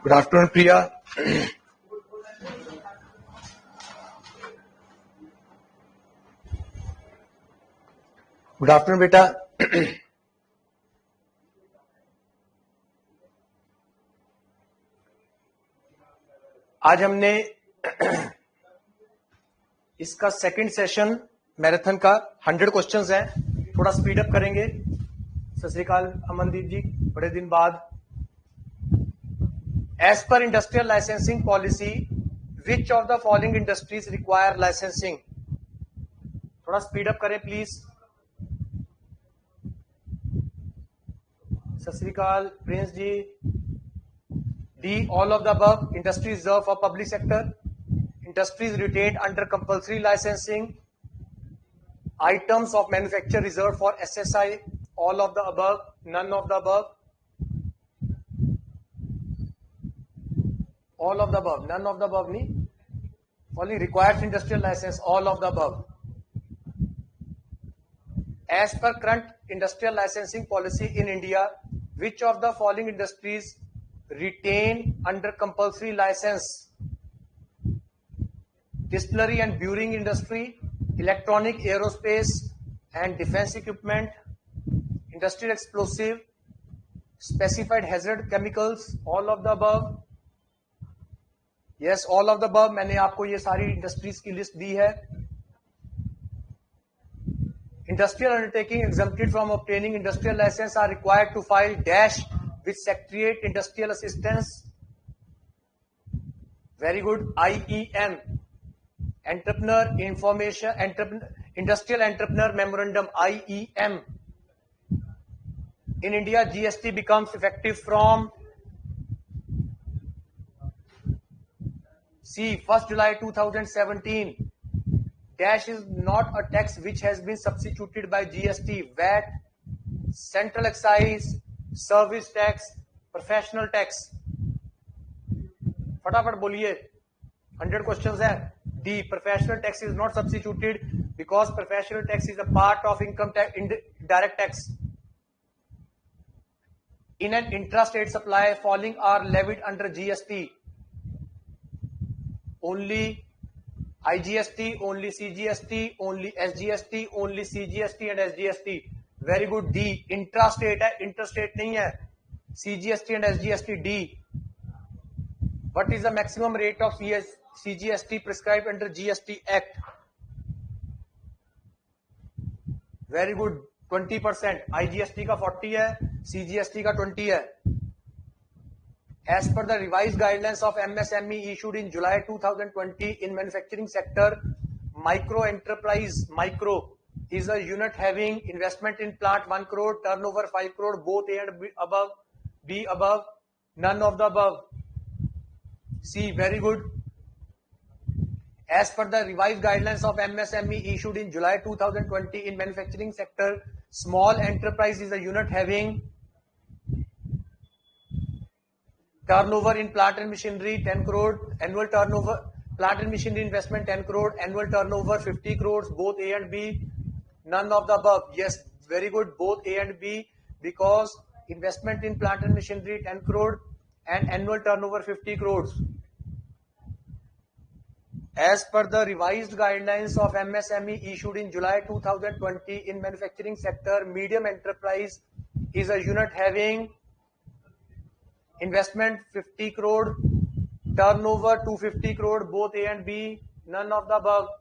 Good afternoon, Priya. Good afternoon, बेटा. आज हमने इसका सेकंड सेशन मैराथन का 100 क्वेश्चंस है. थोड़ा स्पीड अप करेंगे. सत श्री अकाल अमनदीप जी, बड़े दिन बाद. As per industrial licensing policy which of the following industries require licensing. थोड़ा स्पीड अप करें please. Sat Shri Akal Prince ji. D, all of the above. Industry reserved for public sector. Industries retained under compulsory licensing. Items of manufacture reserved for SSI. All of the above. None of the above. All of the above. None of the above. Only requires industrial license. All of the above. As per current industrial licensing policy in India, which of the following industries retain under compulsory license? Distillery and brewing industry, electronic, aerospace and defense equipment, industrial explosive, specified hazard chemicals. All of the above. Yes, all of the above. मैंने आपको ये सारी industries की list दी है. Industrial undertaking exempted from obtaining industrial license are required to file dash with Secretariat Industrial Assistance. Very good. IEM, Entrepreneur Information, Industrial Entrepreneur Memorandum, IEM. In India, GST becomes effective from C, 1st July 2017. Dash is not a tax which has been substituted by GST. VAT, Central Excise, service tax, professional tax. फटाफट बोलिए. 100 questions है. D, professional tax is not substituted because professional tax is a part of income tax, direct tax. In an intra state supply following are levied under GST. Only IGST, only CGST, only SGST, only CGST and SGST. Very good. D, intra state है, inter state नहीं है. CGST and SGST. D. What is the maximum rate of CGST prescribe under GST act? Very good. 20%. IGST का 40 है, CGST का 20 है. As per the revise guidelines of MSME issued in July 2020 in manufacturing sector, micro enterprise, micro is a unit having investment in plant 1 crore, turnover 5 crore, both A and B above. B above. None of the above. C, very good. As per the revised guidelines of MSME issued in July 2020 in manufacturing sector, small enterprise is a unit having turnover in plant and machinery 10 crore, annual turnover, plant and machinery investment 10 crore, annual turnover 50 crores, both A and B. None of the above. Yes, very good. Both A and B, because investment in plant and machinery 10 crore and annual turnover 50 crores. As per the revised guidelines of MSME issued in July 2020 in manufacturing sector, medium enterprise is a unit having investment 50 crore, turnover 250 crore, both A and B. None of the above.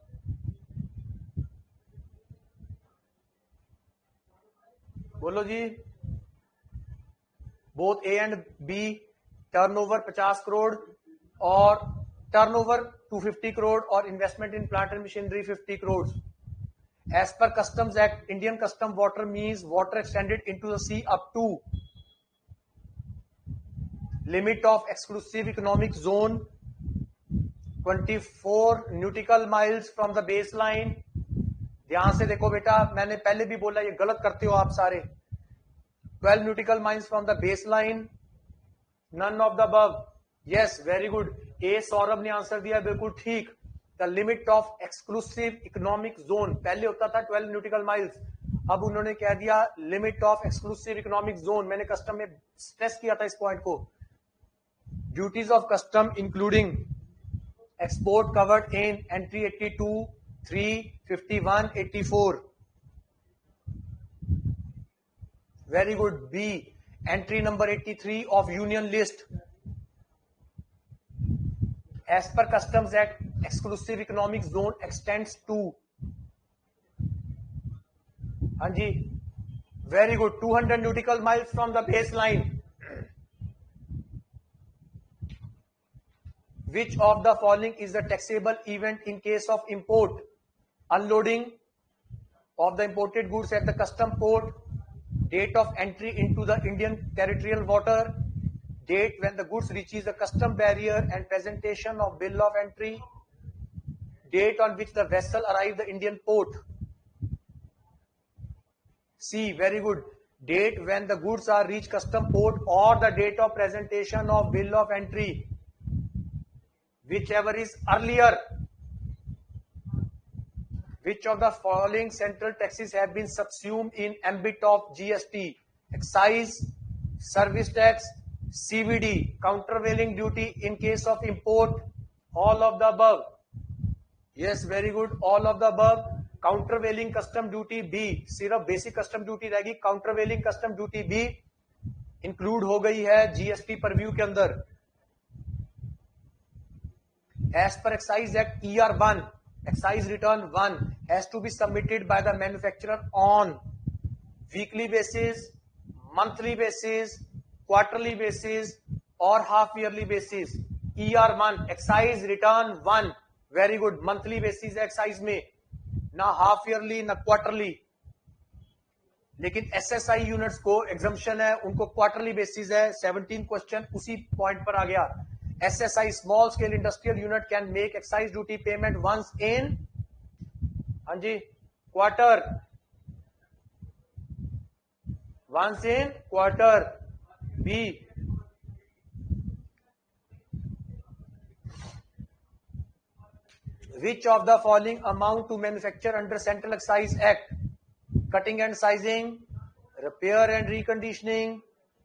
बोलो जी. Both A and B, turnover 50 crore और turnover 250 crore और investment in plant and machinery 50 crore. As per customs act, Indian custom water means water extended into the sea up to limit of exclusive economic zone 24 nautical miles from the base line. ध्यान से देखो बेटा, मैंने पहले भी बोला ये गलत करते हो आप सारे. 12 nautical miles from the base line. None of the above. Yes, very good. ए सौरभ ने आंसर दिया, बिल्कुल ठीक. The limit of exclusive economic zone, पहले होता था 12 न्यूटिकल माइल्स, अब उन्होंने कह दिया limit of exclusive economic zone. मैंने कस्टम में स्ट्रेस किया था इस पॉइंट को. duties of custom including export covered in entry 82, 3, 51, 84. Very good. B, entry number 83 of union list. As per Customs Act, exclusive economic zone extends to. हाँ जी, very good. 200 nautical miles from the baseline. Which of the following is the taxable event in case of import? Unloading of the imported goods at the custom port, date of entry into the Indian territorial water, date when the goods reaches the custom barrier and presentation of bill of entry, date on which the vessel arrives the Indian port. C, very good. Date when the goods are reached custom port or the date of presentation of bill of entry. Whichever is earlier. Which of the following central taxes have been subsumed in ambit of GST? Excise, service tax, CVD, countervailing duty in case of import, all of the above. Yes, very good. All of the above. Countervailing custom duty भी, सिर्फ basic custom duty रहेगी, countervailing custom duty भी include हो गई है GST purview के अंदर. As per excise act ER1, excise return 1 has to be submitted by the manufacturer on weekly basis, monthly basis, quarterly basis or half yearly basis. ER1, excise return 1, very good. monthly basis excise में, ना half yearly ना quarterly. लेकिन SSI units को exemption है, उनको quarterly basis है. 17 question उसी point पर आ गया. SSI, small scale industrial unit, can make excise duty payment once in, हाँ जी, quarter, once in quarter. B, which of the following amount to manufacture under Central Excise Act? Cutting and sizing, repair and reconditioning,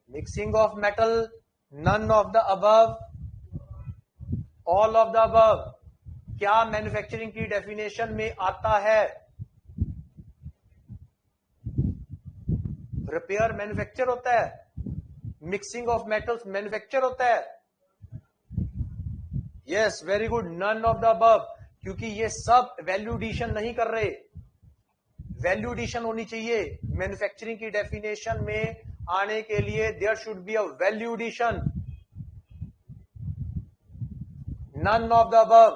mixing of metal, none of the above, all of the above. क्या manufacturing की definition में आता है? Repair manufacture होता है, mixing of metals manufacture होता है. Yes, very good. None of the above, क्योंकि ये सब वैल्यू एडिशन नहीं कर रहे. वैल्यू एडिशन होनी चाहिए मैन्युफैक्चरिंग की डेफिनेशन में आने के लिए. There should be a value addition. None of the above.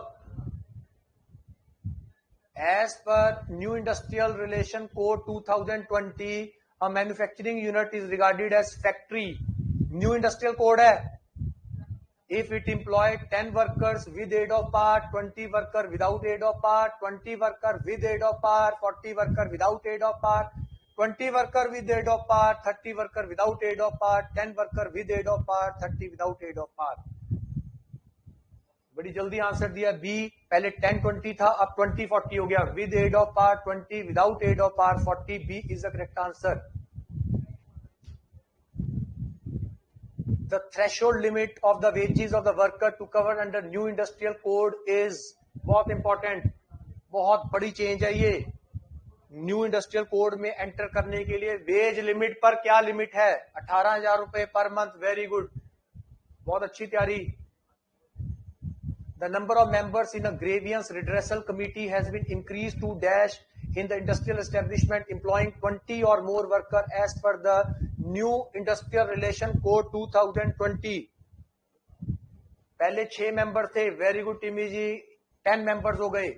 As per New Industrial Relation Code 2020, a manufacturing unit is regarded as factory. New Industrial Code है. If it employed 10 workers with aid of power, 20 worker without aid of power, 20 worker with aid of power, 40 worker without aid of power, 20 worker with aid of power, 30 worker without aid of power, 10 worker with aid of power, 30 without aid of power. बड़ी जल्दी answer दिया. B, पहले 10-20 था, अब 20-40 हो गया. With aid of power 20, without aid of power 40. B is the correct answer. The threshold limit of the wages of the worker to cover under new industrial code is, बहुत important, बहुत बड़ी change है ये. New industrial code में enter करने के लिए veg limit पर क्या लिमिट है? 18,000 रुपए पर मंथ. वेरी गुड, बहुत अच्छी तैयारी. The number of members in a grievance redressal committee has been increased to dash in the industrial establishment employing 20 or more workers as per the new Industrial Relation Code 2020. पहले 6 member थे. Very good टिमी जी, 10 members हो गए.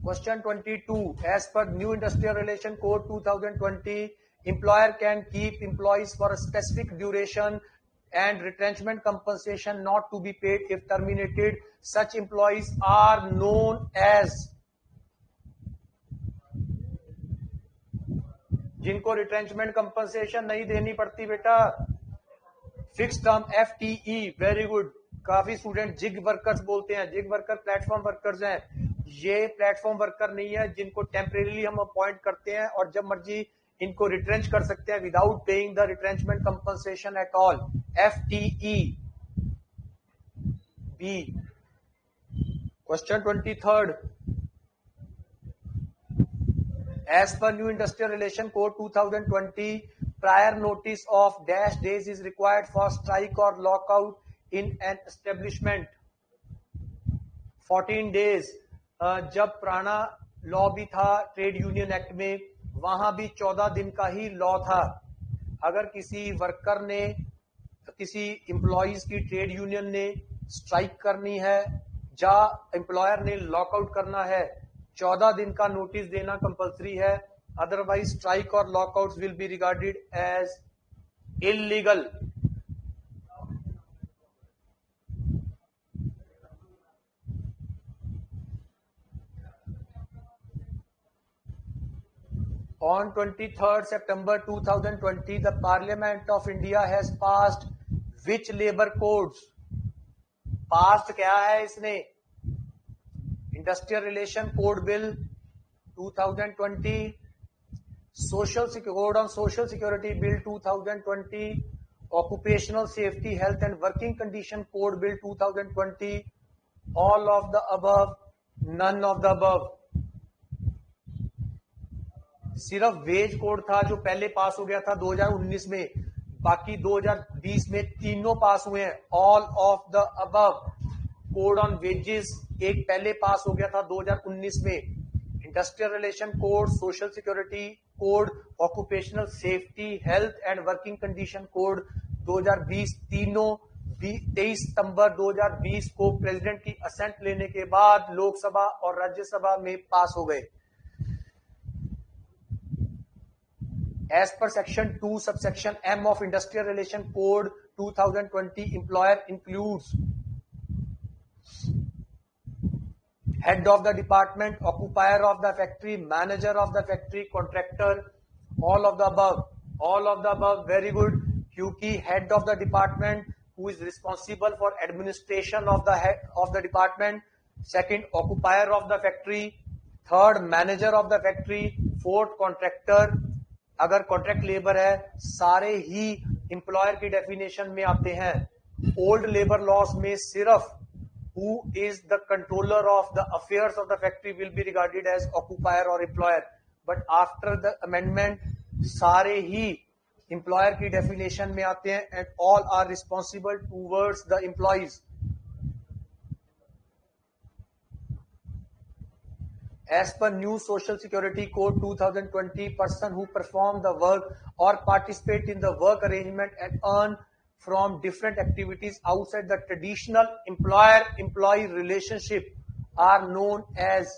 Question 22. As per New Industrial Relation Code 2020, employer can keep employees for a specific duration and retrenchment compensation not to be paid if terminated. Such employees are known as, जिनको retrenchment compensation नहीं देनी पड़ती बेटा, fix term FTE. Very good. काफी student zig workers बोलते हैं. Zig worker platform workers हैं. ये प्लेटफॉर्म वर्कर नहीं है जिनको टेम्परेरीली हम अपॉइंट करते हैं और जब मर्जी इनको रिट्रेंच कर सकते हैं without paying the retrenchment compensation at all. FTE. B. Question 23rd. As per New Industrial Relation Code 2020, prior notice of dash days is required for strike or lockout in an establishment. 14 days. जब पुराना law भी था trade union act में, वहां भी 14 दिन का ही law था. अगर किसी वर्कर ने, किसी एम्प्लॉइज की ट्रेड यूनियन ने स्ट्राइक करनी है या एम्प्लॉयर ने लॉकआउट करना है, 14 दिन का नोटिस देना कंपलसरी है. अदरवाइज स्ट्राइक और lockouts will be regarded as illegal. On 23rd September 2020, the Parliament of India has passed which labor codes? Passed क्या है इसने? Industrial Relation Code Bill 2020, Code on Social Security Bill 2020, Occupational Safety, Health and Working Condition Code Bill 2020, all of the above, none of the above. सिर्फ veg code था जो पहले पास हो गया था 2019 में, बाकी 2020 में तीनों पास हुए हैं. All of the above. Code on wages एक पहले पास हो गया था 2019 में. Industrial relation code, social security code, occupational safety, health and working condition code 2020, तीनों 23 सितंबर 2020 को प्रेसिडेंट की असेंट लेने के बाद लोकसभा और राज्यसभा में पास हो गए. As per section 2 subsection M of Industrial Relation Code 2020, employer includes head of the department, occupier of the factory, manager of the factory, contractor, all of the above. All of the above, very good. क्योंकि head of the department who is responsible for administration of the head of the department, second occupier of the factory, third manager of the factory, fourth contractor. अगर contract labour है सारे ही employer की definition में आते हैं. Old labour laws में सिर्फ who is the controller of the affairs of the factory will be regarded as occupier और employer, but after the amendment सारे ही एम्प्लॉयर की डेफिनेशन में आते हैं and all are responsible towards the employees. As per new Social Security Code 2020, person who perform the work or participate in the work arrangement and earn from different activities outside the traditional employer-employee relationship are known as,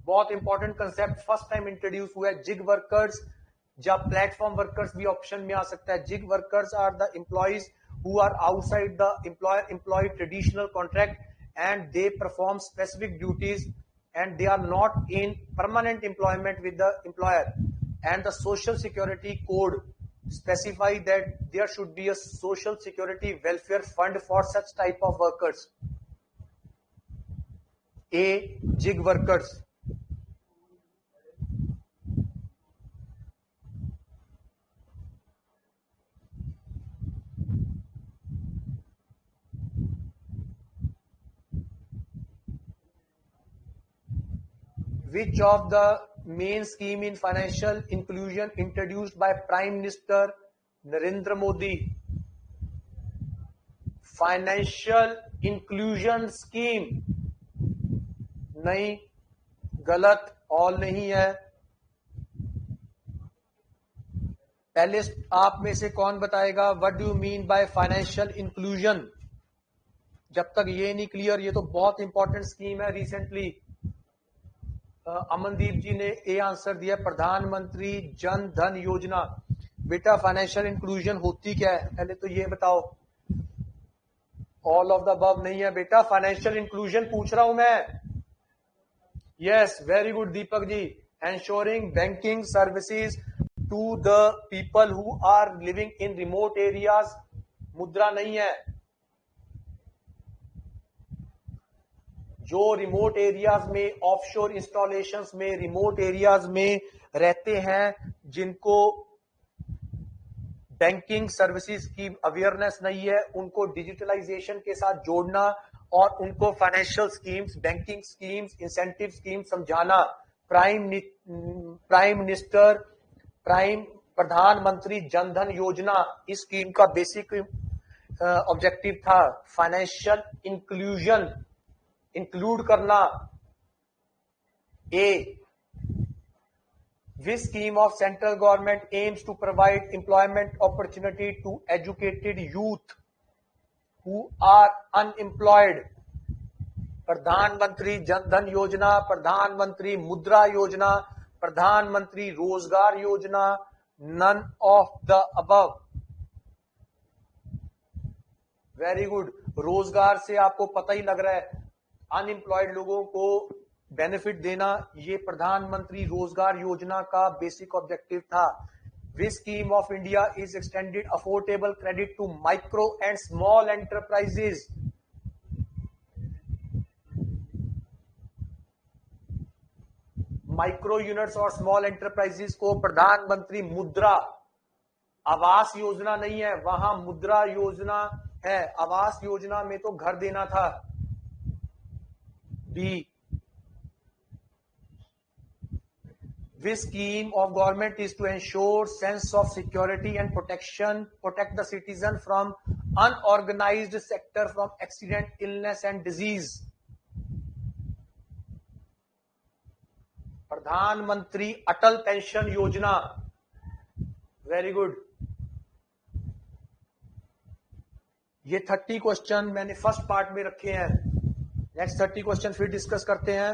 बहुत important concept first time introduce हुआ है, gig workers. जब platform workers भी option में आ सकता है. Gig workers are the employees who are outside the employer-employee traditional contract and they perform specific duties and they are not in permanent employment with the employer. And the Social Security Code specify that there should be a social security welfare fund for such type of workers. A. Gig workers. Which of the main scheme in financial inclusion introduced by Prime Minister Narendra Modi? Financial inclusion scheme. नहीं, गलत, all नहीं है. पहले आप में से कौन बताएगा what do you mean by financial inclusion? जब तक ये नहीं क्लियर, ये तो बहुत इंपॉर्टेंट स्कीम है. रिसेंटली अमनदीप जी ने ए आंसर दिया, प्रधानमंत्री जन धन योजना. बेटा फाइनेंशियल इंक्लूजन होती क्या है पहले तो ये बताओ. ऑल ऑफ द अबव नहीं है बेटा, फाइनेंशियल इंक्लूजन पूछ रहा हूं मैं. Yes, very good Deepak ji. Ensuring banking services to the people who are living in remote areas. Mudra नहीं है. जो रिमोट एरियाज में, ऑफशोर इंस्टॉलेशंस में, रिमोट एरियाज में रहते हैं, जिनको बैंकिंग सर्विसेज की अवेयरनेस नहीं है, उनको डिजिटलाइजेशन के साथ जोड़ना और उनको financial schemes, banking schemes, incentive schemes समझाना। प्राइम मिनिस्टर प्रधानमंत्री जनधन योजना इस स्कीम का बेसिक ऑब्जेक्टिव था। फाइनेंशियल इंक्लूजन, इंक्लूड करना। ए This scheme of central government aims to provide employment opportunity to educated youth who are unemployed. प्रधानमंत्री जनधन योजना, प्रधानमंत्री मुद्रा योजना, प्रधानमंत्री रोजगार योजना, none of the above. Very good. रोजगार से आपको पता ही लग रहा है, अनएम्प्लॉयड लोगों को बेनिफिट देना, ये प्रधानमंत्री रोजगार योजना का बेसिक ऑब्जेक्टिव था। This scheme of India is extended affordable credit to micro and small enterprises. Micro units और स्मॉल एंटरप्राइजेस को प्रधानमंत्री मुद्रा, आवास योजना नहीं है, वहां मुद्रा योजना है। आवास योजना में तो घर देना था। B, This scheme of government is to ensure sense of security and protection, protect the citizen from unorganized sector, from accident, illness and disease. प्रधानमंत्री अटल पेंशन योजना, वेरी गुड। ये 30 क्वेश्चन मैंने फर्स्ट पार्ट में रखे हैं। नेक्स्ट 30 क्वेश्चन फिर discuss करते हैं।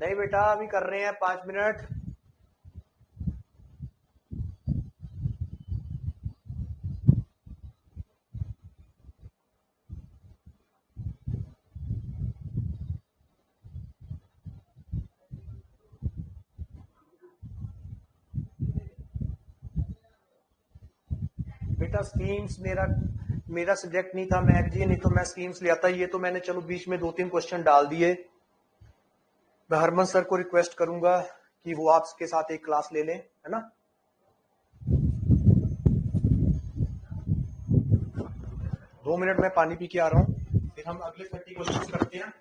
नहीं बेटा, अभी कर रहे हैं 5 मिनट। बेटा स्कीम्स मेरा सब्जेक्ट नहीं था, मैथ जी, नहीं तो मैं स्कीम्स ले आता। ये तो मैंने चलो बीच में 2-3 क्वेश्चन डाल दिए। मैं हरमन सर को रिक्वेस्ट करूंगा कि वो आपके साथ एक क्लास ले लें, है ना। 2 मिनट में पानी पी के आ रहा हूं, फिर हम अगले 30 क्वेश्चन करते हैं।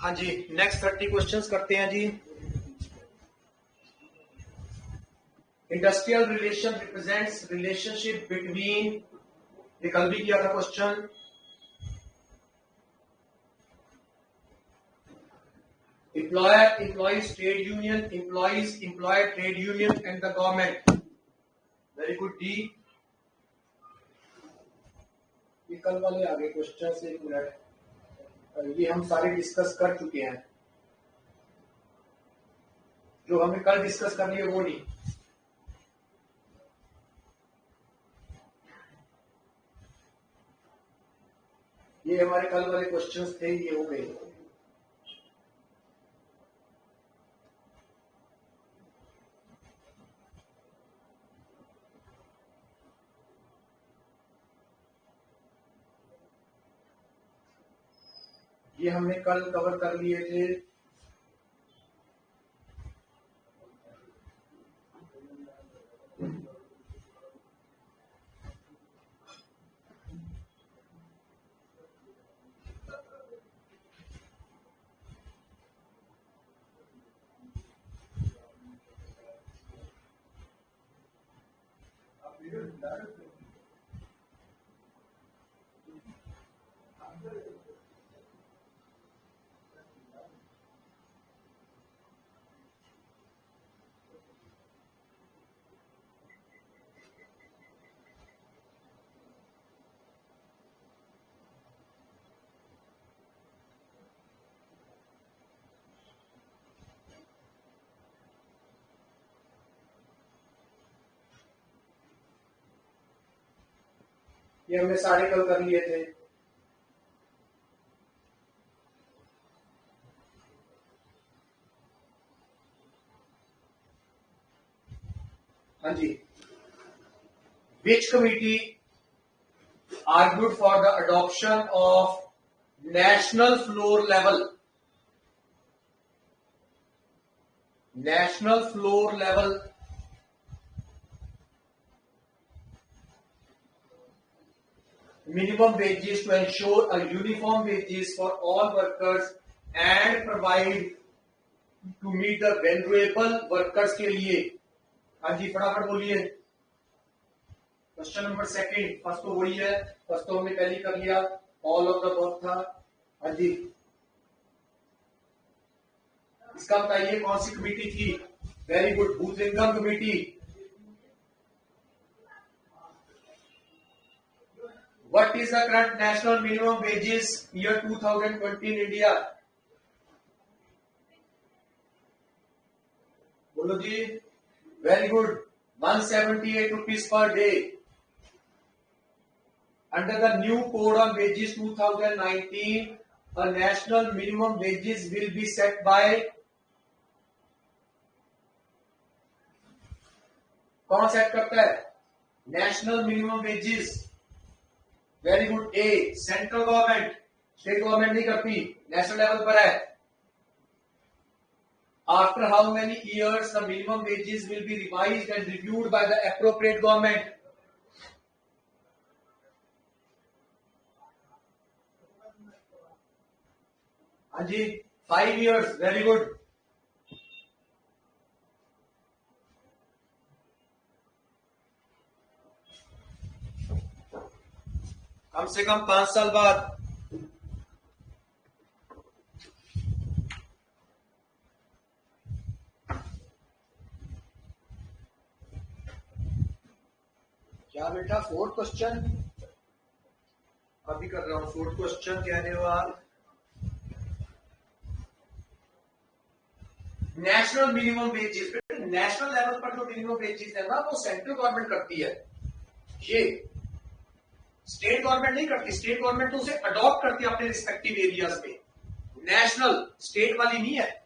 हाँ जी, नेक्स्ट 30 क्वेश्चंस करते हैं जी। Industrial relation represents relationship between, ये कल भी किया था question. Employer, employees, trade union, employees, employer, trade union, and the government. Very good. D. ये कल वाले आगे क्वेश्चन, एक मिनट, ये हम सारे डिस्कस कर चुके हैं, जो हमने कल डिस्कस कर लिए वो नहीं। ये हमारे कल वाले क्वेश्चंस थे, ये हो गए। ये हमने कल कवर कर लिए थे। ये हमने सारे कल कर लिए थे। हाँ जी। Which committee argued for the adoption of national floor level minimum wages to ensure a uniform wages for all workers and provide to meet the vulnerable workers के लिए। हाँ जी, फटाफट बोलिए। क्वेश्चन नंबर सेकंड, फर्स्ट तो वही है, first तो हमने पहले कर लिया, ऑल ऑफ द अबव था। हाँ जी, इसका बताइए कौन सी कमेटी थी? Very good, Bhoothalingam committee. What is the current national minimum wages year 2020 in India? बोलो जी। Very good, 178 rupees per day. Under the new code on wages 2019, a national minimum wages will be set by, कौन set करता है national minimum wages? Very good, A central government, state government नहीं करती, national level पर है। After how many years the minimum wages will be revised and reviewed by the appropriate government? हाँ जी, 5 years. Very good. कम से कम 5 साल बाद। क्या बेटा, 4th क्वेश्चन अभी कर रहा हूं। 4th क्वेश्चन कह रहे हो आप? National minimum wages, national level पर जो मिनिमम वेजेस है ना, वो सेंट्रल गवर्नमेंट करती है, ये स्टेट गवर्नमेंट नहीं करती। स्टेट गवर्नमेंट तो उसे अडॉप्ट करती है अपने रिस्पेक्टिव एरियाज में, नेशनल स्टेट वाली नहीं है।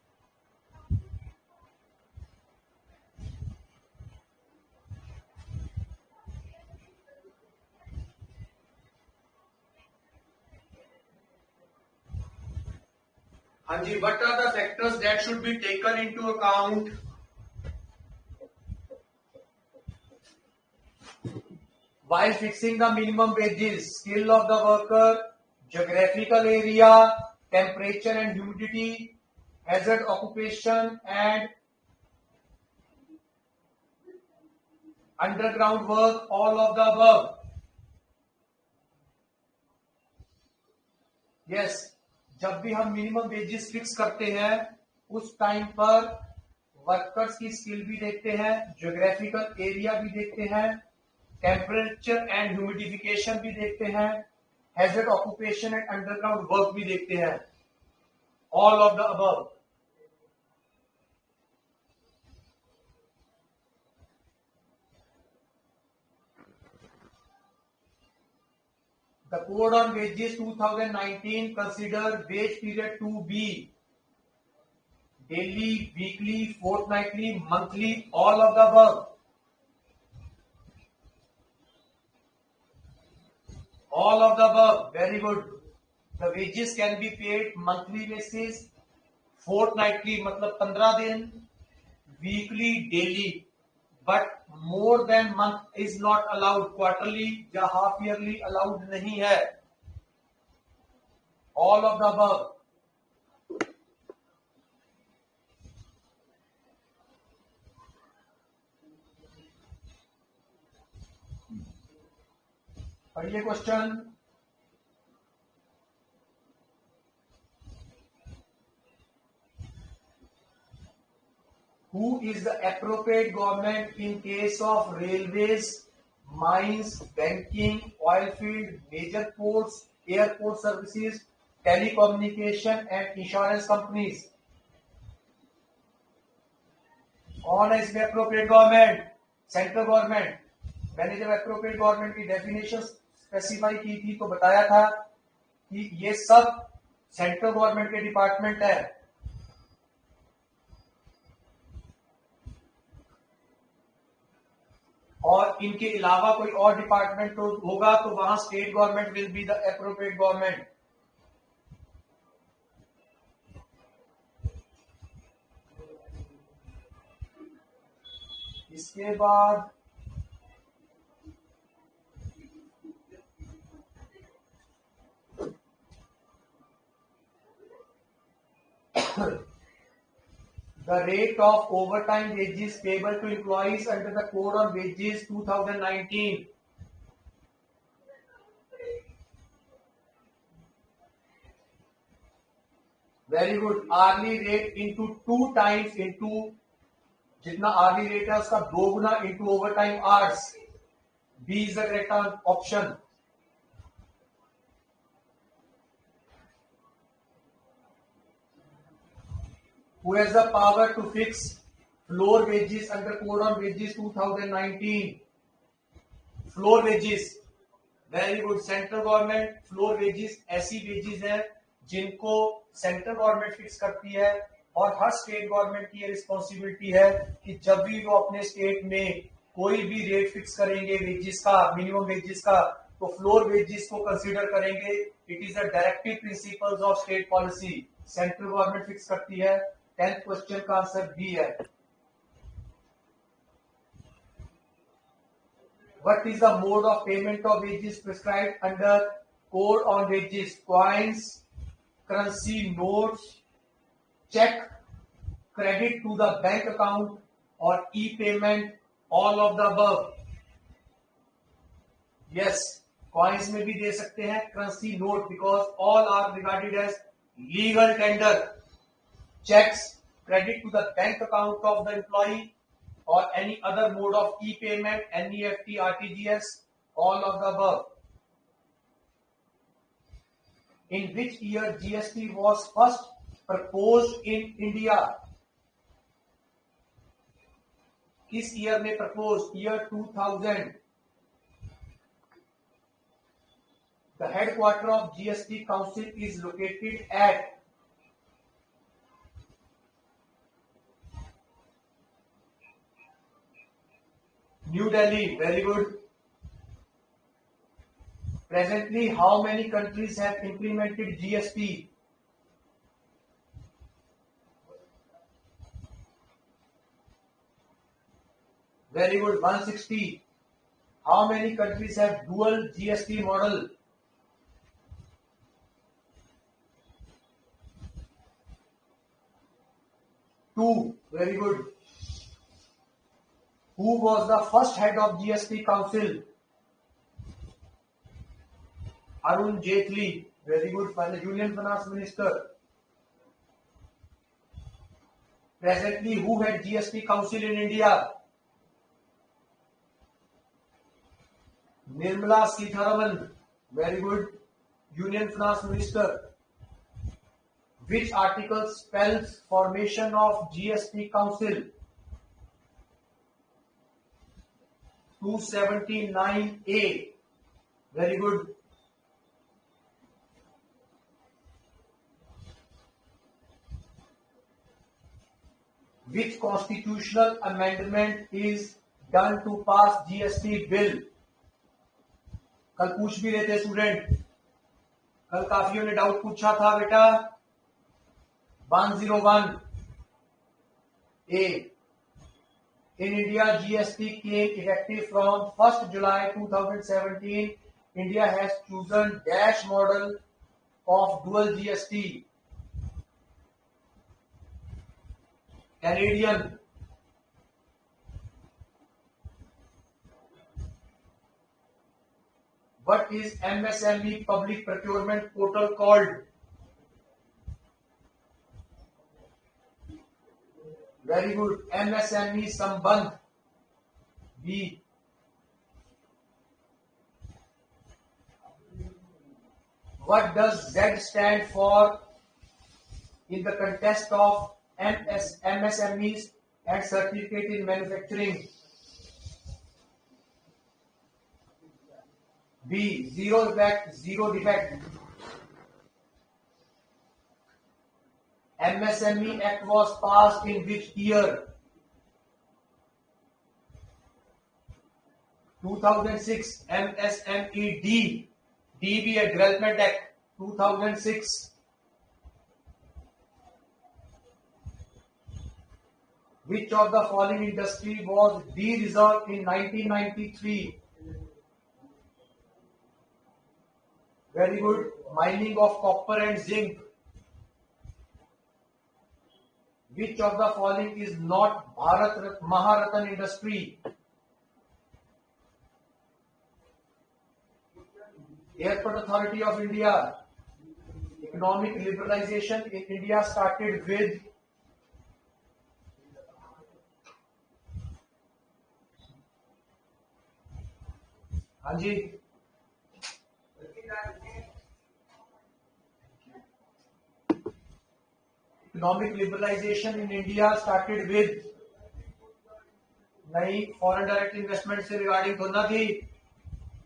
हाँ जी, what are the factors that should be taken into account while fixing the minimum wages? Skill of the worker, geographical area, temperature and humidity, hazard occupation and underground work, all of the above. Yes, जब भी हम minimum wages fix करते हैं उस time पर workers की skill भी देखते हैं, ज्योग्राफिकल एरिया भी देखते हैं, टेम्परेचर एंड ह्यूमिडिफिकेशन भी देखते हैं, hazard occupation and underground work भी देखते हैं, all of the above. The Code on Wages 2019 consider wage period to be daily, weekly, fortnightly, monthly, all of the above. All of the above. Very good. The wages can be paid monthly basis, fortnightly मतलब 15 दिन, weekly, daily. But more than month is not allowed. Quarterly या half yearly allowed नहीं है. All of the above. पढ़िए question. Who is the appropriate government in case of railways, mines, banking, oil field, major ports, airport services, telecommunication and insurance companies? कौन है इसमें appropriate government? Central government. मैंने जब appropriate government की definition specify की थी तो बताया था कि ये सब सेंट्रल गवर्नमेंट के डिपार्टमेंट है. और इनके अलावा कोई और डिपार्टमेंट तो होगा तो वहां state government will be the appropriate government. इसके बाद the rate of overtime wages payable to employees under the Code on Wages 2019. Very good. Hourly rate into 2 times into जितना hourly rate है उसका 2 गुना into overtime hours. B is the correct option. Who has the power to fix floor wages under Code on Wages 2019? Floor wages. Very good. Central government floor wages ऐसी wages है जिनको central government fix करती है और हर state government की ये responsibility है कि जब भी वो अपने स्टेट में कोई भी रेट फिक्स करेंगे वेजेस का, मिनिमम वेजेस का, तो फ्लोर वेजेस को कंसीडर करेंगे. It is the directive principles of state policy. Central government fix करती है. 10th क्वेश्चन का आंसर बी है. What is the mode of payment of wages prescribed under Code on Wages? Coins, currency notes, check, credit to the bank account, or e-payment, all of the above. Yes, coins में भी दे सकते हैं, currency note because all are regarded as legal tender. Checks, credit to the bank account of the employee, or any other mode of e-payment, NEFT, RTGS, all of the above. In which year GST was first proposed in India? किस year में proposed? Year 2000. The headquarters of GST Council is located at New Delhi. Very good. Presently, how many countries have implemented GST? Very good. 160. How many countries have dual GST model? 2. Very good. Who was the first head of GST Council? Arun Jaitley. Very good. Union Finance Minister. Presently, who head GST Council in India? Nirmala Sitharaman. Very good. Union Finance Minister. Which article spells formation of GST Council? 279A. Very good. Which constitutional amendment is done to pass GST bill? कल पूछ भी रहे थे student, कल काफियों ने doubt पूछा था बेटा. 101A. In India, GST came effective from 1st July 2017. India has chosen dash model of dual GST. Canadian. What is MSME public procurement portal called? Very good. MSME Sambandh. B. What does Z stand for in the context of MSMEs and certificate in manufacturing? B. Zero effect, zero defect. MSME Act was passed in which year? 2006. MSME D. DBA Development Act 2006. Which of the following industry was de-reserved in 1993? Very good. Mining of copper and zinc. Which of the following is not Maharatan industry? Airport Authority of India. Economic liberalization in India started with Hanji. Economic liberalization in India started with नई foreign direct investment से regarding थोड़ा थी.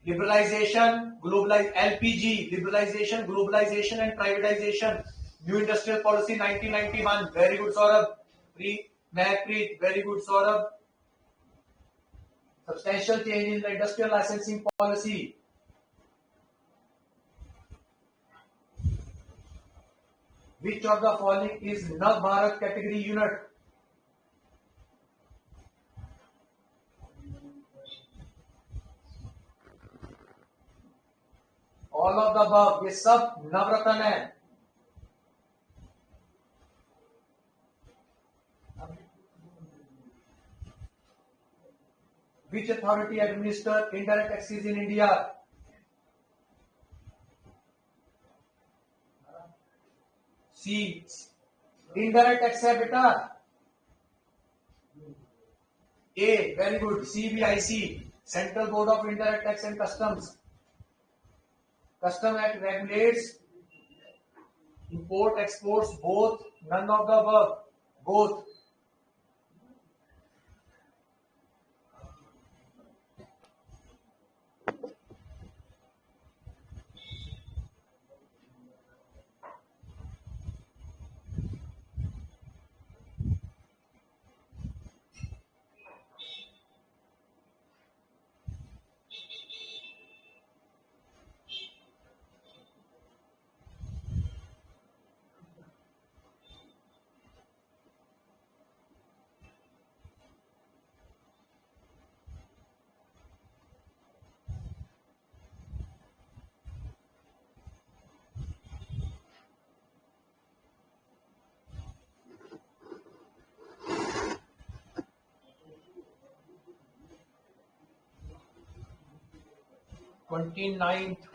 Liberalisation, globalise, LPG, liberalisation, globalisation and privatisation, new industrial policy 1991. Very good Saurabh. Mehakpreet. Very good Saurabh. Substantial change in the industrial licensing policy. Which of the following is Nav Bharat category unit? All of the above. ये सब नवरत्न है. Which authority administers indirect taxes in India? C. Indirect tax है बेटा. A. Very good. CBIC. Central Board of Indirect Tax and Customs. Custom Act regulates import, exports, both, none of the above, both. 29th,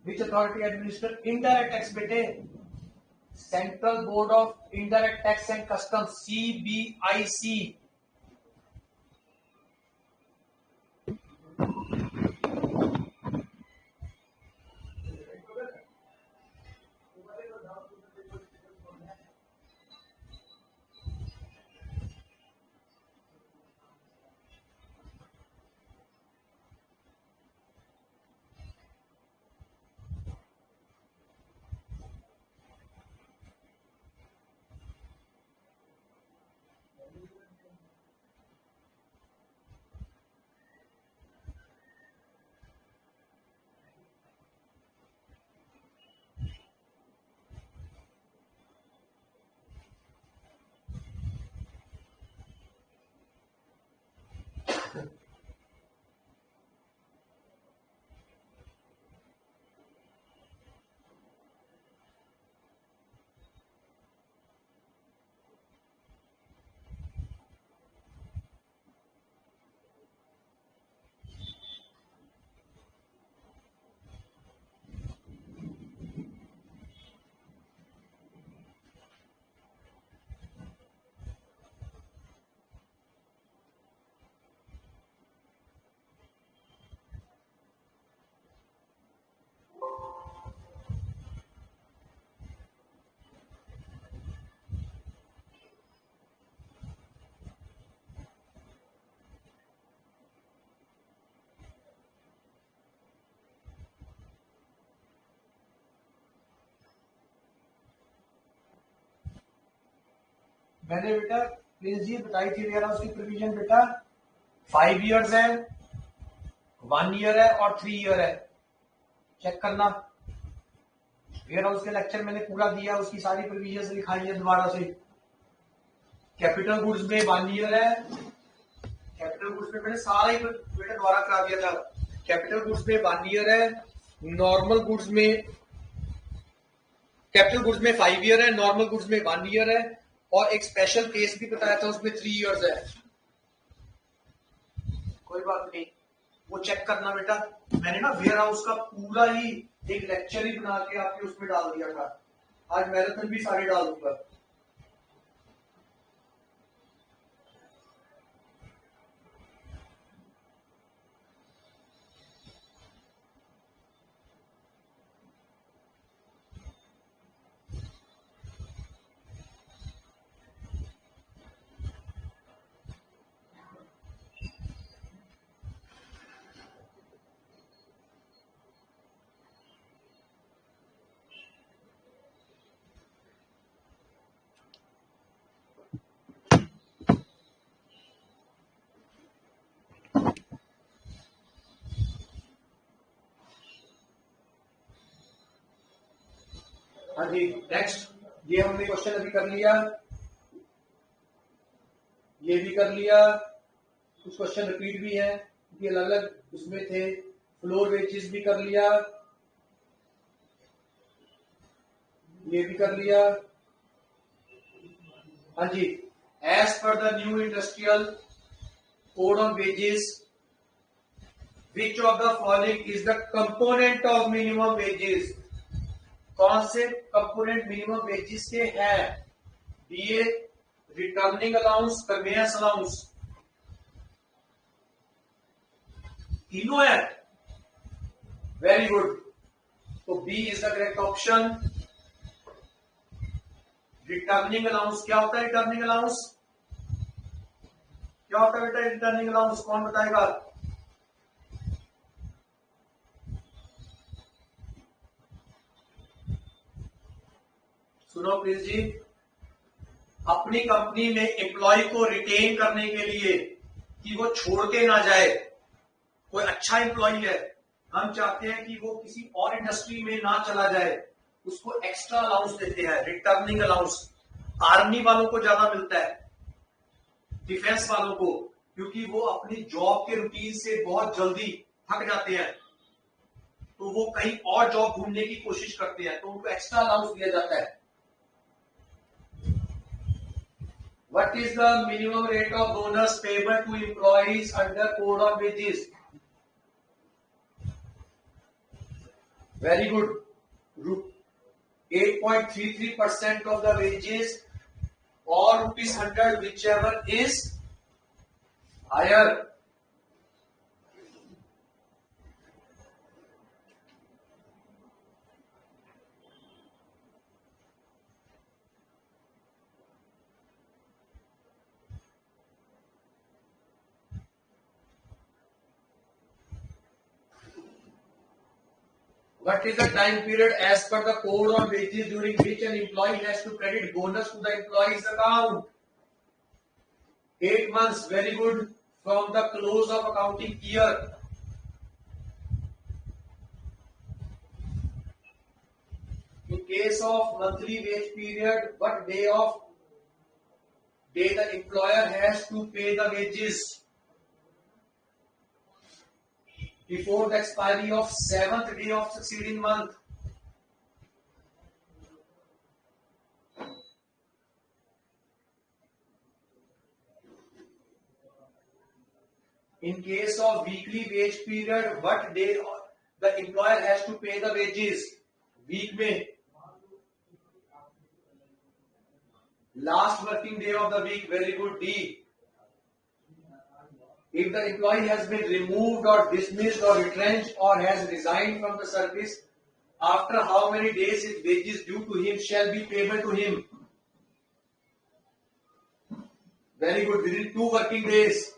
which authority administer indirect tax बेटे? Central board of indirect tax and customs, CBIC। मैंने बेटा please जी बताई थी ware house की provision बेटा 5 years है, 1 year है और 3 ईयर है। चेक करना, वेयर हाउस के लेक्चर मैंने पूरा दिया, उसकी सारी प्रोविजन लिखाई है दोबारा से। कैपिटल गुड्स में 1 ईयर है, कैपिटल गुड्स में मैंने सारा ही बेटा दोबारा करा दिया था। कैपिटल गुड्स में 1 ईयर है, नॉर्मल गुड्स में, कैपिटल गुड्स में 5 ईयर है, नॉर्मल गुड्स में 1 ईयर है, और एक स्पेशल केस भी बताया था उसमें 3 इयर्स है। कोई बात नहीं, वो चेक करना बेटा। मैंने ना वेयर हाउस का पूरा ही एक लेक्चर ही बना के आपके उसमें डाल दिया था, आज मैराथन भी सारे डाल दूंगा। हाँ जी, नेक्स्ट, ये हमने क्वेश्चन अभी कर लिया, ये भी कर लिया, कुछ क्वेश्चन रिपीट भी है, ये अलग अलग उसमें थे। फ्लोर वेजेस भी कर लिया, ये भी कर लिया। हाँ जी, as per the new industrial code on wages, which of the following is the component of minimum wages? कौन से कंपोनेंट मिनिमम वेजेस के हैं? DA, returning allowance, conveyance allowance, तीनों है। वेरी गुड, तो B is the correct option. Returning allowance क्या होता है? रिटर्निंग अलाउंस क्या होता है बेटा? रिटर्निंग अलाउंस कौन बताएगा? सुनो प्लीज जी, अपनी कंपनी में एम्प्लॉय को रिटेन करने के लिए कि वो छोड़ के ना जाए, कोई अच्छा एम्प्लॉय है, हम चाहते हैं कि वो किसी और इंडस्ट्री में ना चला जाए, उसको एक्स्ट्रा अलाउंस देते हैं, रिटर्निंग अलाउंस। आर्मी वालों को ज्यादा मिलता है, डिफेंस वालों को, क्योंकि वो अपनी जॉब के रूटीन से बहुत जल्दी थक जाते हैं, तो वो कहीं और जॉब ढूंढने की कोशिश करते हैं, तो उनको एक्स्ट्रा अलाउंस दिया जाता है। What is the minimum rate of bonus payable to employees under Code on Wages? Very good. 8.33% of the wages or rupees 100, whichever is higher. What is the time period as per the Code on Wages during which an employee has to credit bonus to the employee's account? 8 months, very good, from the close of accounting year. In case of monthly wage period, what day the employer has to pay the wages? Before the expiry of 7th day of succeeding month. In case of weekly wage period, what day the employer has to pay the wages? Week में last working day of the week. Very good. D. If the employee has been removed or dismissed or retrenched or has resigned from the service, after how many days his wages due to him shall be payable to him? Very good. Within 2 working days.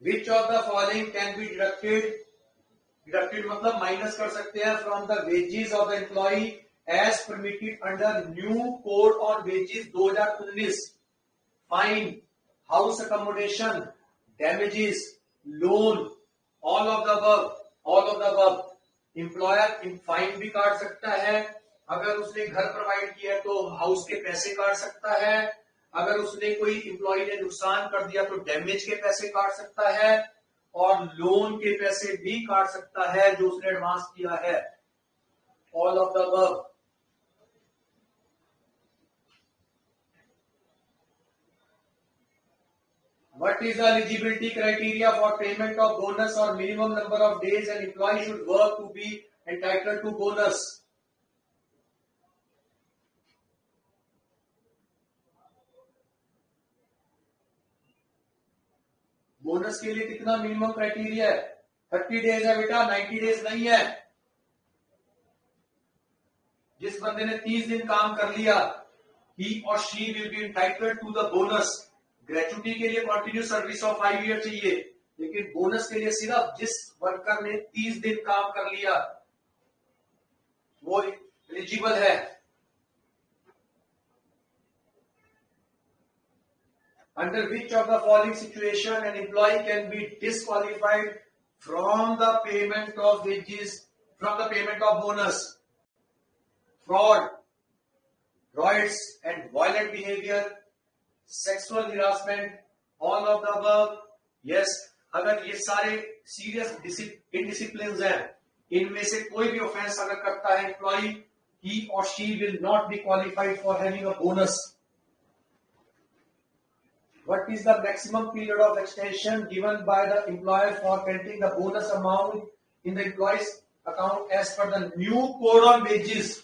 Which of the following can be deducted? Deducted मतलब minus कर सकते हैं from the wages of the employee as permitted under new code on wages 2019. Fine, house accommodation, damages, loan, all of the above, all of the above. Employer fine भी काट सकता है, अगर उसने घर प्रोवाइड किया तो हाउस के पैसे काट सकता है, अगर उसने कोई एम्प्लॉय ने नुकसान कर दिया तो डैमेज के पैसे काट सकता है और लोन के पैसे भी काट सकता है जो उसने एडवांस किया है. All of the above. What is the eligibility criteria for payment of bonus or minimum number of days an employee should work to be entitled to bonus? Bonus के लिए कितना मिनिमम क्राइटेरिया है? 30 days है बेटा, 90 days नहीं है. जिस बंदे ने 30 दिन काम कर लिया, he or she will be entitled to the bonus. Gratuity के लिए कंटिन्यू सर्विस ऑफ 5 ईयर चाहिए, लेकिन बोनस के लिए सिर्फ जिस वर्कर ने 30 दिन काम कर लिया वो एलिजिबल है. Under which of the following situation an employee can be disqualified from the payment of wages, from the payment of bonus? Fraud, riots and violent behavior, sexual harassment, all of the above. Yes, अगर ये सारे serious indiscipline हैं, इनमें से कोई भी offence अगर करता है employee, he or she will not be qualified for having a bonus. What is the maximum period of extension given by the employer for crediting the bonus amount in the employee's account as per the new code on wages?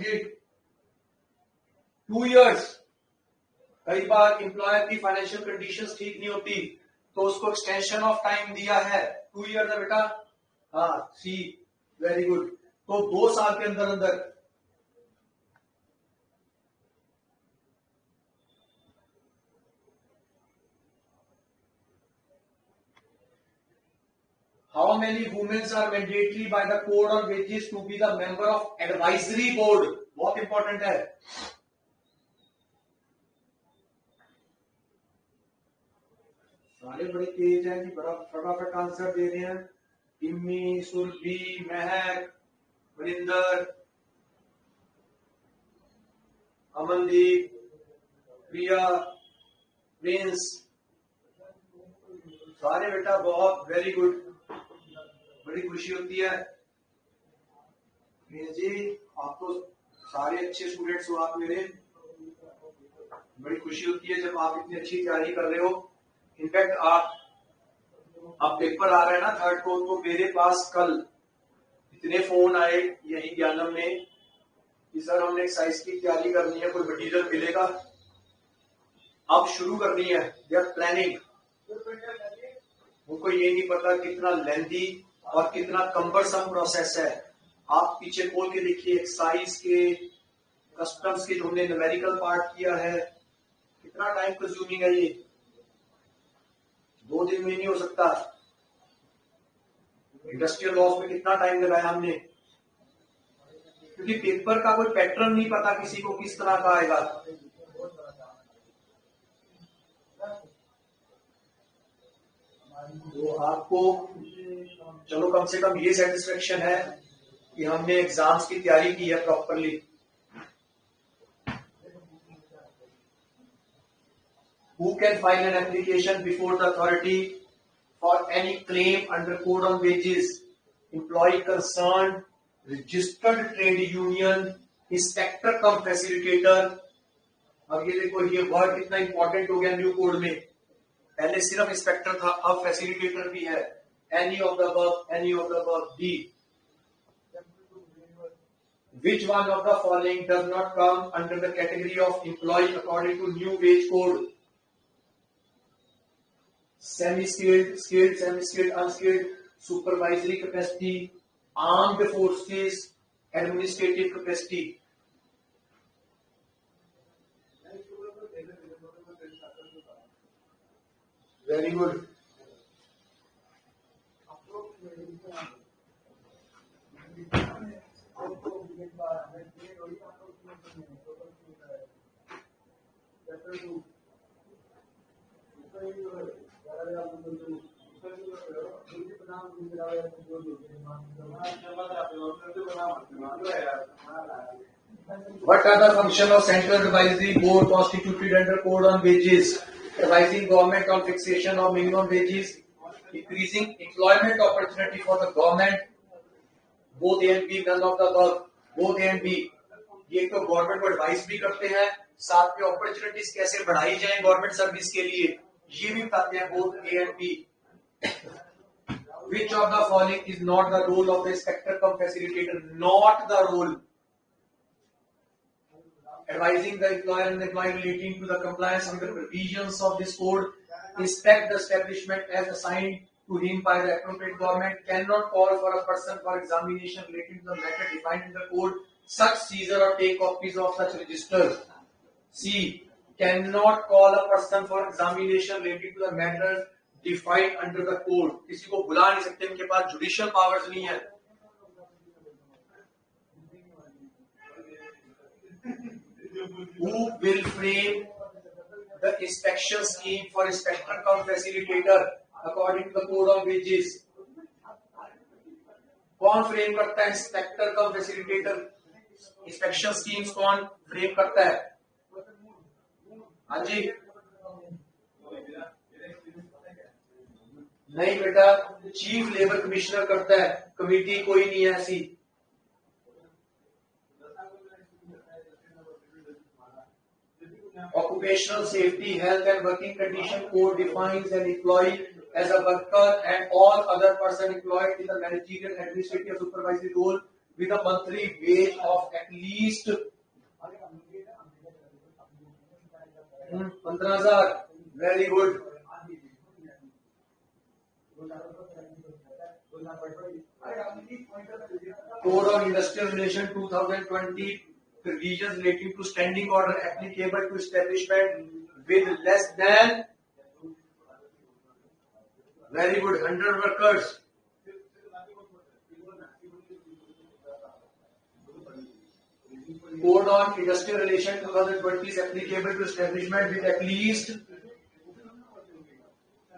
जी 2 years. कई बार employer की financial conditions ठीक नहीं होती तो उसको extension of time दिया है. 2 years है बेटा. हाँ, सी. Very good. तो 2 साल के अंदर अंदर how many women are mandatory by the code on wages to be the member of advisory board? बहुत इंपॉर्टेंट है. सारे बड़े तेज हैं कि बड़ा फटाफट आंसर दे रहे हैं. इम्मी, सुरभि, महक, वरिंदर, अमनदीप, प्रिया, प्रिंस, सारे बेटा बहुत वेरी गुड, बड़ी खुशी होती है। प्रिंस जी आप तो सारे अच्छे स्टूडेंट्स हो, आप मेरे, बड़ी खुशी होती है जब आप इतनी अच्छी तैयारी कर रहे हो। इनफैक्ट आप पेपर आ रहे हैं ना 3rd को, तो मेरे पास कल इतने फोन आए यही ज्ञानम में कि सर हमने एक्साइज की तैयारी करनी है, कोई मटीरियल मिलेगा, अब शुरू करनी है, दे आर प्लानिंग। उनको ये नहीं पता कितना लेंथी और कितना कम्बरसम प्रोसेस है। आप पीछे खोल के देखिए, एक्साइज के, कस्टम्स के जो हमने न्यूमेरिकल पार्ट किया है, कितना टाइम कंज्यूमिंग है ये, 2 दिन में नहीं हो सकता। इंडस्ट्रियल लॉस में कितना टाइम लगाया हमने, क्योंकि पेपर का कोई पैटर्न नहीं पता किसी को किस तरह का आएगा। तो आपको चलो कम से कम ये सेटिस्फेक्शन है कि हमने एग्जाम्स की तैयारी की है properly. Who can file an application before the authority for any claim under Code on Wages? Employee concerned, registered trade union, inspector cum facilitator। अब ये देखो, ये वर्ड कितना इंपॉर्टेंट हो गया न्यू कोड में। पहले सिर्फ इंस्पेक्टर था, अब फैसिलिटेटर भी है। Any of the above, any of the above. D, which one of the following does not come under the category of employee according to new wage code? Semi-skilled, skilled, semi-skilled, unskilled, supervisory capacity, armed forces, administrative capacity। Very good। What are the functions of Central Advisory Board constituted under Code on Wages? Advising government on fixation of minimum wages, increasing employment opportunity for the government, both A and B, none of the above, both A and B। ये तो government को advice भी करते हैं, साथ में opportunities कैसे बढ़ाई जाए गवर्नमेंट सर्विस के लिए, ये भी बताते हैं, both A and B. Which of the following is not the role of the inspector cum facilitator? Not the role. Advising the employer and employee relating to the compliance with the provisions of this code, inspect the establishment as assigned to him by the appropriate government, cannot call for a person for examination relating to the matter defined in the code, such seizure or take copies of such registers. C, cannot call a person for examination relating to the matter defined under the code। किसी को बुला नहीं सकते, इनके पास judicial powers नहीं है। Who will frame the inspection scheme for inspector cum facilitator according to the Code on Wages? कौन frame करता है इंस्पेक्टर कम फैसिलिटेटर? इंस्पेक्शन स्कीम्स कौन फ्रेम करता है? हाँ जी, नहीं बेटा, चीफ लेबर कमिश्नर करता है, कमेटी कोई नहीं है ऐसी। Occupational Safety, Health and Working Condition Code defines an employee as a worker and all other person employed in the managerial, administrative, supervisory role with a monthly wage of at least 15,000। Very good। Code on Industrial Relation 2020 provisions relating to standing order applicable to establishment with less than, very good, 100 workers। Code on Industrial Relation 2020 is applicable to establishment with at least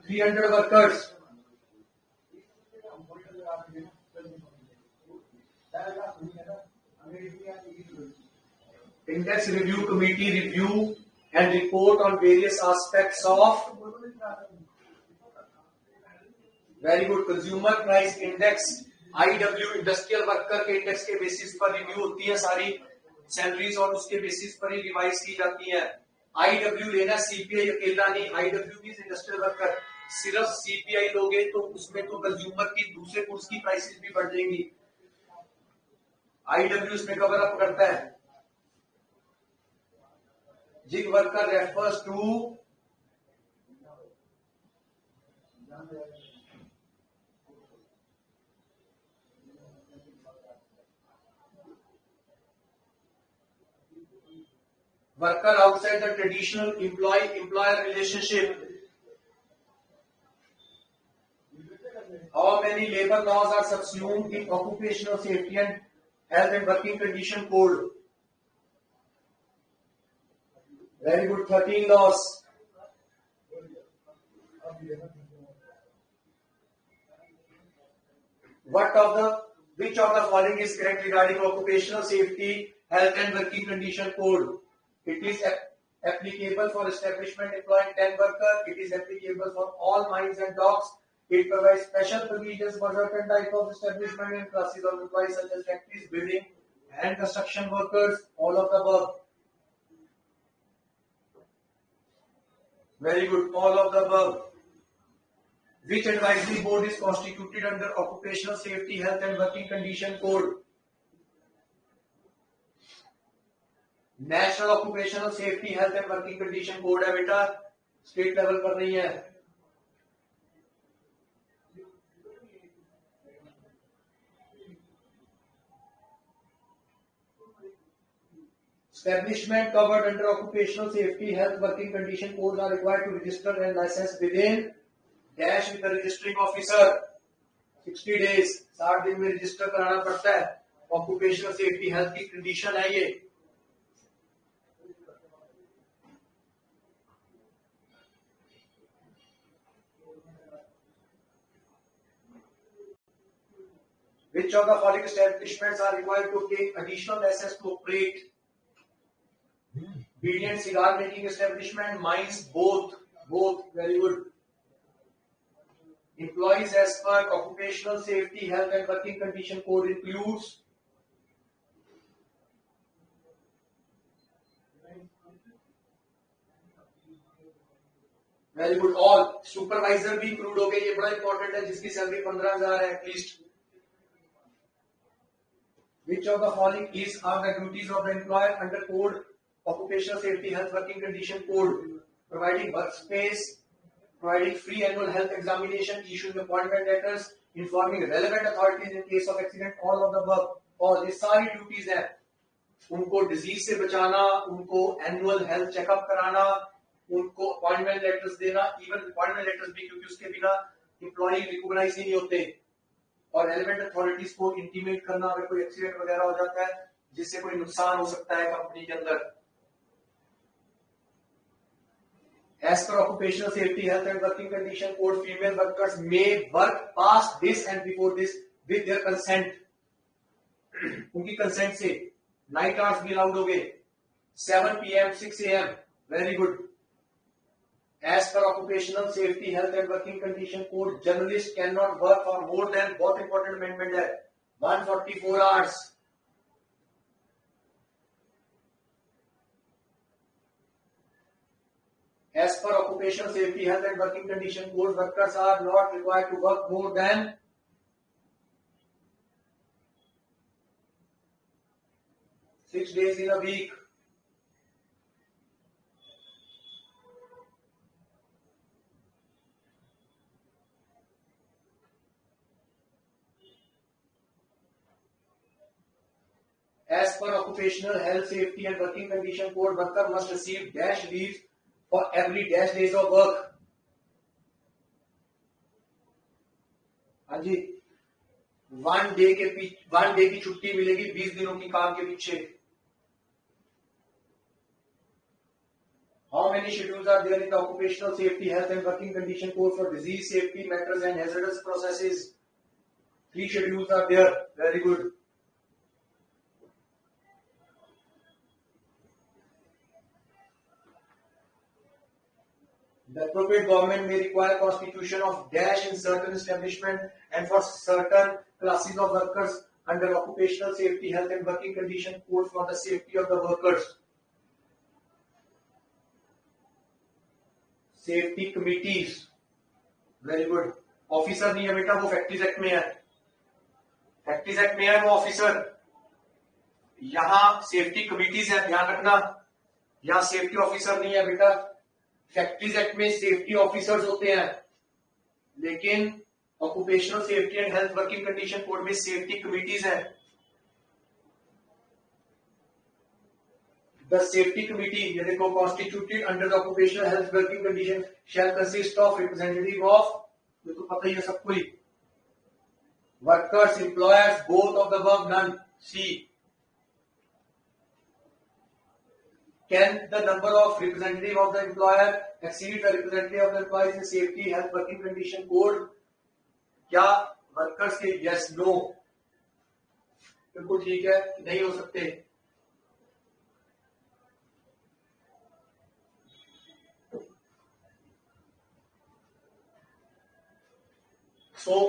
300 workers। Index Review Committee review and report on various aspects of very good consumer price index IW industrial worker के index के basis पर review होती है सारी salaries और उसके basis पर ही revise की जाती है। IW लेना CPI अकेला नहीं, IW मींस इंडस्ट्रियल वर्कर, सिर्फ CPI लोगे तो उसमें तो कंज्यूमर की दूसरे गुड्स की प्राइसेस भी बढ़ जाएंगी। IW इसमें कवर अप करता है। Gig worker refers to worker outside the traditional employee-employer relationship. How many labor laws are subsumed in occupational safety and health and working condition code? Very good, 13 laws. Which of the following is correct regarding occupational safety, health and working condition code? It is applicable for establishment employing 10 workers. It is applicable for all mines and docks. It provides special provisions for certain type of establishment and classes of employees such as factories, building and construction workers. All of the above. Very good. All of the above. Which advisory board is constituted under Occupational Safety, Health and Working Condition Code? National occupational safety health and working condition code है बेटा, state level पर नहीं है। Establishment covered under occupational safety health working condition codes are required to register and license within dash with the registering officer 60 days, 60 दिन में register कराना पड़ता है। ऑक्यूपेशनल सेफ्टी हेल्थ की कंडीशन है ये। Which of the following establishments are required to take additional license to operate? Beer and cigar making establishment, mines, both. Very good. Employees as per occupational safety, health and working condition code includes very good. All supervisor भी include हो गए, ये बड़ा important है, जिसकी salary 15,000 है at least. Which of the following are the duties of the employer under code occupational safety health working condition code? Providing workspace, providing free annual health examination, issuing appointment letters, informing relevant authorities in case of accident, all of the above. और ये सारी duties हैं, उनको disease से बचाना, उनको annual health checkup कराना, उनको अपॉइंटमेंट लेटर्स देना, इवन अपॉइंटमेंट लेटर्स भी, क्योंकि उसके बिना एम्प्लॉय रिकॉग्नाइज ही नहीं होते, और रेलेवेंट अथॉरिटीज को इंटीमेट करना अगर कोई एक्सीडेंट वगैरह हो जाता है जिससे कोई नुकसान हो सकता है कंपनी के अंदर। As per occupational safety, health and working condition code, female workers may work past this and before this with their consent. उनकी कंसेंट से नाइट आवर्स भी अलाउड हो गए, 7 PM 6 AM। Very good. As per occupational safety, health and working condition code, journalists cannot work for more than, बहुत important amendment है, 144 hours। As per occupational safety, health and working condition code, workers are not required to work more than 6 days in a week. As per occupational health, safety and working condition code, worker must receive dash leave for every dash days of work. हाँ जी, 1 day की छुट्टी मिलेगी 20 दिनों की काम के पीछे। How many schedules are there in the occupational safety, health and working condition code for disease, safety matters and hazardous processes? 3 schedules are there. Very good. The appropriate government may require constitution of dash in certain establishment and for certain classes of workers under occupational safety, health and working condition code for the safety of the workers. Safety committees. Very good. Officer नहीं है बेटा, वो factories act में है, factories act में है वो officer. यहां सेफ्टी कमिटीज है, ध्यान रखना. यहां सेफ्टी ऑफिसर नहीं है बेटा. फैक्ट्रीज एक्ट में सेफ्टी ऑफिसर्स होते हैं, लेकिन occupational safety and health working condition code में सेफ्टी कमिटीज है. द सेफ्टी कमिटी, ये देखो, constituted under the occupational health working condition shall consist of representative of, ये तो पता ही है सबको ही, workers, employers, both of the above, none. C, can the number of representative of the employer exceed the representative of the employees in safety health working condition code? क्या workers के yes no? बिल्कुल ठीक है, नहीं हो सकते. सो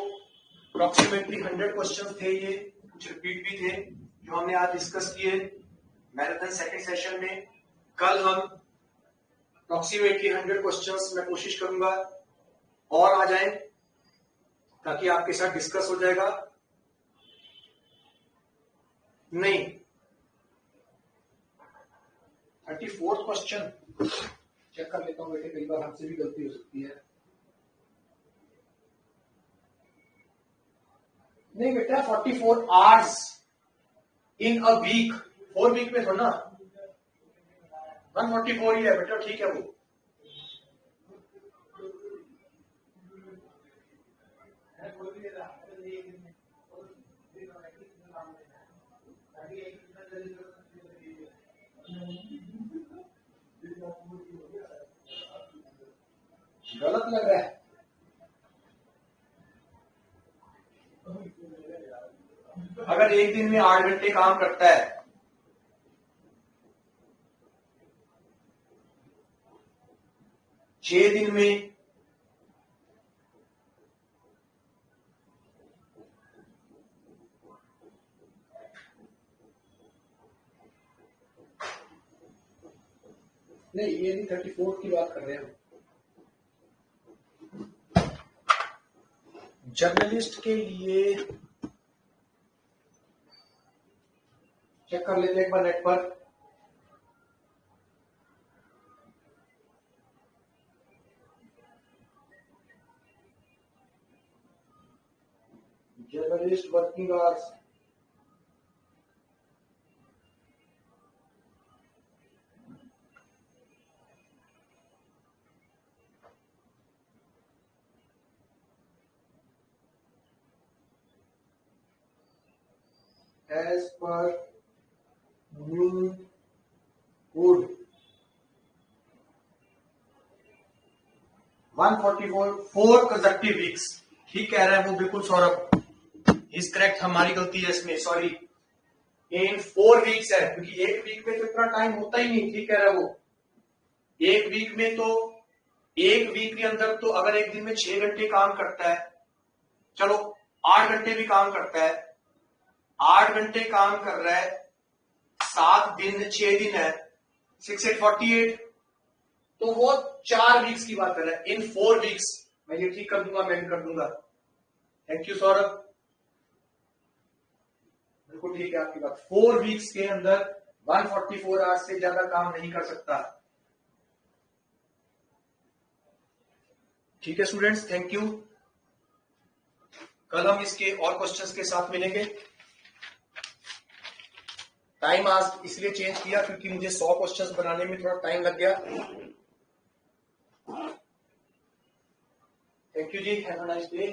approximately 100 questions थे, ये कुछ रिपीट भी थे जो हमने आज डिस्कस किए मैराथन सेकंड सेशन में. कल हम अप्रोक्सीमेटली 100 क्वेश्चंस मैं कोशिश करूंगा और आ जाएं, ताकि आपके साथ डिस्कस हो जाएगा. नहीं, 34th क्वेश्चन चेक कर लेता हूं बेटे, कई बार हमसे भी गलती हो सकती है. नहीं बेटा, 44 hours in a week, 4 week में थोड़ा ना, 144 ही है बेटा, ठीक है. वो गलत लग रहा है. अगर एक दिन में 8 घंटे काम करता है, छह दिन में नहीं, ये नहीं, 34 की बात कर रहे हैं. जर्नलिस्ट के लिए चेक कर लेते हैं एक बार नेट पर. Journalist working hours, as per new code 144 4 consecutive weeks. ठीक कह रहे हैं वो, बिल्कुल सौरभ इज करेक्ट. हमारी गलती है इसमें, सॉरी. इन 4 वीक्स है, क्योंकि एक वीक में तो इतना टाइम होता ही नहीं. ठीक कह रहा है वो. एक वीक में तो, एक वीक के अंदर तो अगर एक दिन में 6 घंटे काम करता है, चलो 8 घंटे भी काम करता है, 8 घंटे काम कर रहा है, 7 दिन 6 दिन है, 6 8 48, तो वो 4 वीक्स की बात कर रहा है. इन 4 वीक्स, मैं ये ठीक कर दूंगा, मैं भी कर दूंगा. थैंक यू सौरभ, बिल्कुल ठीक है आपकी बात. 4 वीक्स के अंदर 144 आवर्स से ज्यादा काम नहीं कर सकता. ठीक है स्टूडेंट्स, थैंक यू. कल हम इसके और क्वेश्चंस के साथ मिलेंगे. टाइम आज इसलिए चेंज किया क्योंकि मुझे 100 क्वेश्चंस बनाने में थोड़ा टाइम लग गया. Thank you ji, have a nice day.